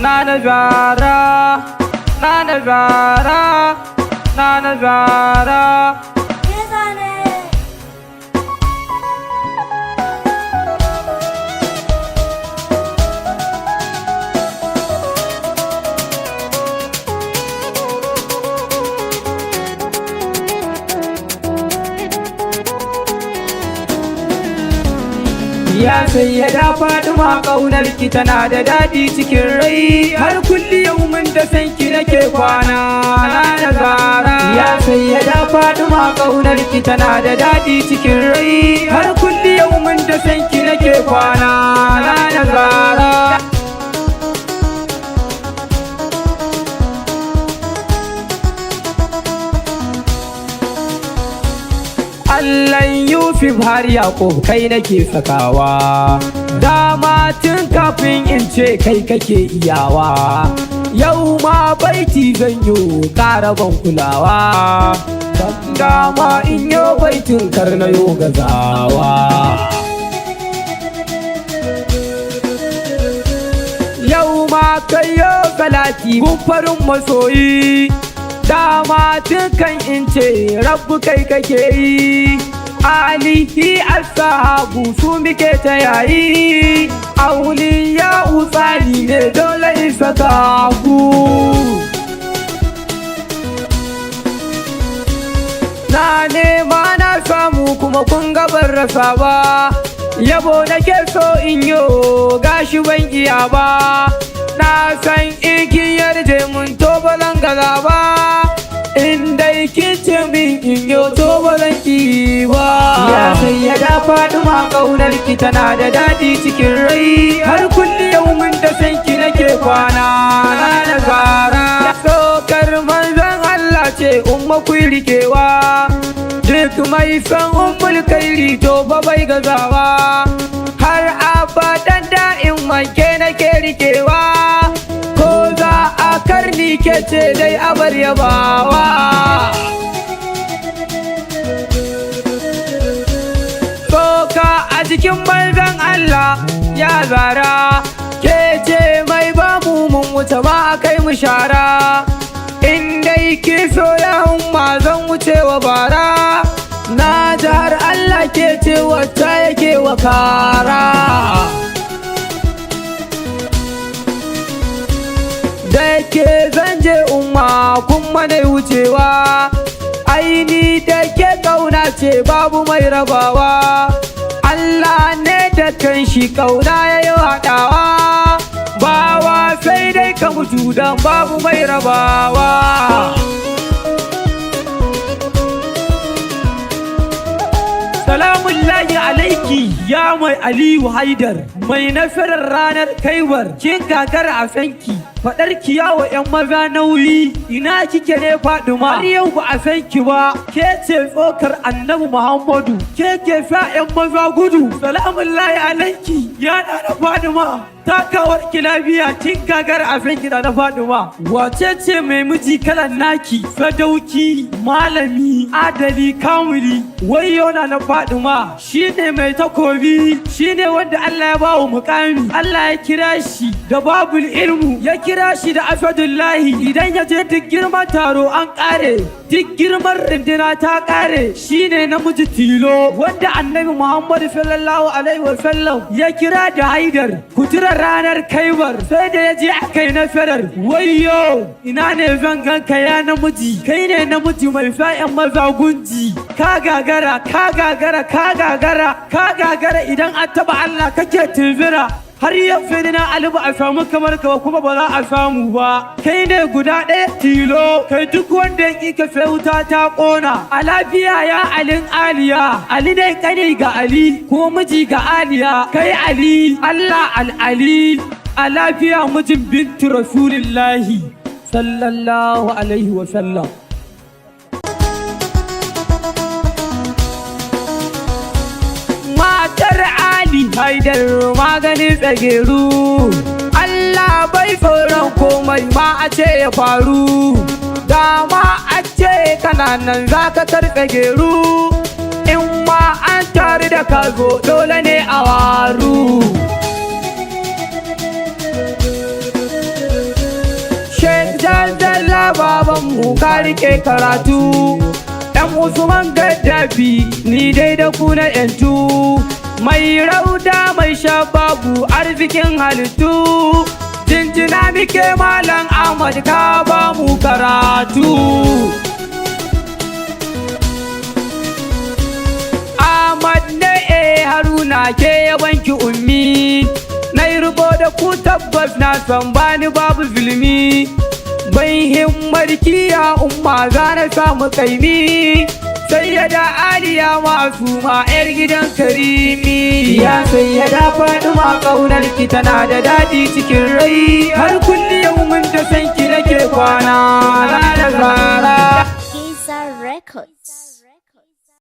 Nana Zara, Nana Zara, Nana Zara. Ya Sayyada Fadima ƙaunarki tana da daɗi cikin rai, har kulli yaumin da sanki nake kwana. Nana Zara. Ya Sayyada Fadima ƙaunarki tana da daɗi cikin rai, har kulli yaumin da sanki nake kwana. Nana Zara. Allah Yusuf har Yaƙub kai nake sakawa, dama tun kafin in ce kai kake iyawa. Yau ma baiti zan yi ƙara ban kulawa, don dama in yo baitin karnayo gazawa. Yau ma kai yo salati gun farin masoyi, dama tun kan in ce rabu kai kake yi. Alihi ashabu su muke ta yayi, auliya usali ne dole in saka ku. Na nema na samu kuma kun gaban rasa ba, yabo nake so in yo gashi ban iya ba. Na san igiyar je mun to balan gaza ba, in dai kin ce min in yo to balan ki ba. Ya Sayyada Fadima ƙaunarki tana da daɗi cikin rai, har kulli yaumin da sanki nake kwana. Nana Zara. Sokar manzon Allah ce umma ku rikewa, duk mai san ummul kairi to ba bai gazawa. Har abadan da'in manke nake rikewa, ko za a karni ke ce dai abar yabawa. Soka a jikin manzon Allah ya Zara, ke ce mai bamu mun wuce ba a kai mu shara. In dai ki so ya umma zan wuce wa bara, na har Allah ke ce wacce yake wa kara. Da ke zan je umma kuma dai wucewa, aini da ke ƙauna ce babu mai rabawa. Allah ne da kan shi ƙauna ya yi haɗawa, bawa sai dai ka mutu dan babu mai rabawa. Salamullahi alaiki ya mai Aliyu Haidar, mai nasarar ranar Kaibar, kin gagara a sanki, faɗar ki yawo 'yan maza nauyi. Ina kike ne Fadima? Har yau ba a san ki ba, ke ce tsokar annabi Muhammadu, ke ke sa 'yan maza gudu. Salamullahi alaiki ya da Fadima, takawar ki lafiya, kin gagara a san ki da Fadima. Wace ce mai miji kalan naki, sadauki, malami, adali, kamuli, wayo na Fadima, shine mai takobi, shine wanda Allah ya bawa mukami. Allah ya kira shi da babul ilmu, ya kira shi da asadullahi. Idan ya je duk girman taro an kare, duk girman rindina ta kare. Shine namiji tilo wanda annabi Muhammad sallallahu alaihi wasallam ya kira da Haidar, kuturar ranar Kaibar, sai da ya je akai nasarar. Wayo ina ne zan ganka ya namiji, kai ne namiji mai sa'yan maza gunji. Ka gagara, ka gagara, ka gagara, ka gagara, idan an taba Allah kake tunzura. Har yau sai na Ali ba a samu kamar ka kuma ba za a samu ba. Kai ne guda ɗaya tilo, kai duk wanda ya ka sai wuta ta ƙona. A lafiya ya Alin Aliya, Ali dai kane ga Ali ko miji ga Aliya. Kai Ali, Allah al-Ali, a lafiya mijin bintu Rasulillahi sallallahu alaihi wa sallam. Matar Ali Haidar maganin tsageru, Allah bai tsoron komai ma a ce ya faru. Dama a ce kananan za ka tartsageru, in ma an tare da ka zo dole ne a waru. mu ka rike karatu. Dan Usman Gaddafi ni dai da ku na yantu. Mai rauda mai shababu arzikin halittu. Jinjina muke Malam Ahmad ka ba mu karatu. Ahmad ne Haruna ke yabanki ummi. Na yi rubo da ku tabbas na san bani babu zulmi. Bai himmar kiya umma za na samu kaimi. Sayyada Aliya Masuma yar gidan Karimi. Ya Sayyada Fadima kaunar ki tana da daɗi cikin rai. Har kulli yau mun ta san ki nake kwana. Rana Zara. KUYI Records.